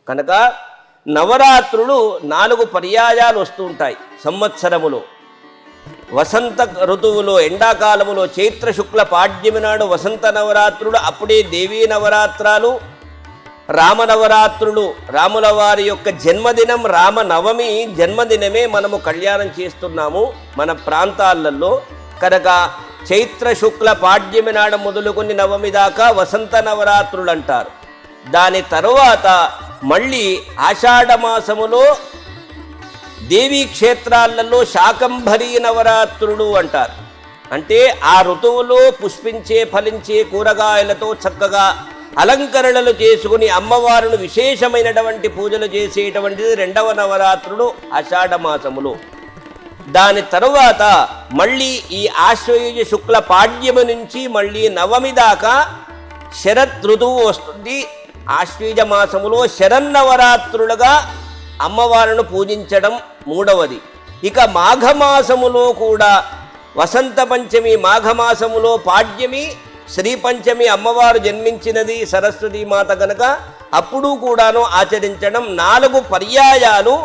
కనుక నవరాత్రులు 4 పర్యాయాలు వస్తూ ఉంటాయి సంవత్సరములో. వసంత ఋతువులో, ఎండాకాలములో చైత్ర శుక్ల పాడ్యమి నాడు వసంత నవరాత్రులు, అప్పుడే దేవీ నవరాత్రాలు, రామనవరాత్రులు, రాముల వారి యొక్క జన్మదినం రామనవమి జన్మదినమే మనము కళ్యాణం చేస్తున్నాము మన ప్రాంతాలలో. కనుక చైత్ర శుక్ల పాడ్యమి నాడు మొదలుకొని నవమి దాకా వసంత నవరాత్రులు అంటారు. దాని తరువాత మళ్ళీ ఆషాఢమాసములో దేవీ క్షేత్రాలలో శాకంభరీ నవరాత్రులు అంటారు. అంటే ఆ ఋతువులో పుష్పించే ఫలించే కూరగాయలతో చక్కగా అలంకరణలు చేసుకుని అమ్మవారును విశేషమైనటువంటి పూజలు చేసేటువంటిది 2వ నవరాత్రులు ఆషాఢమాసములో. దాని తరువాత మళ్ళీ ఈ ఆశ్వయుజ శుక్ల పాడ్యమి నుంచి మళ్ళీ నవమి దాకా శరత్ ఋతువు వస్తుంది. ఆశ్వయుజ మాసములో శరన్నవరాత్రులుగా అమ్మవారును పూజించడం 3వది. ఇక మాఘమాసములో కూడా వసంత పంచమి, మాఘమాసములో పాడ్యమి, శ్రీ పంచమి అమ్మవారు జన్మించినది సరస్వతీమాత కనుక అప్పుడు కూడాను ఆచరించడం. 4 పర్యాయాలు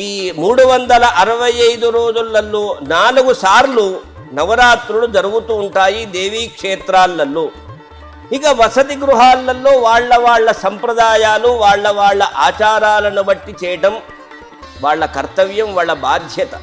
ఈ 365 రోజులలో 4 సార్లు నవరాత్రులు జరుగుతూ ఉంటాయి దేవీ క్షేత్రాలలో. ఇక వసతి గృహాలలో వాళ్ళ సంప్రదాయాలు, వాళ్ళ ఆచారాలను బట్టి చేయడం వాళ్ళ కర్తవ్యం, వాళ్ళ బాధ్యత.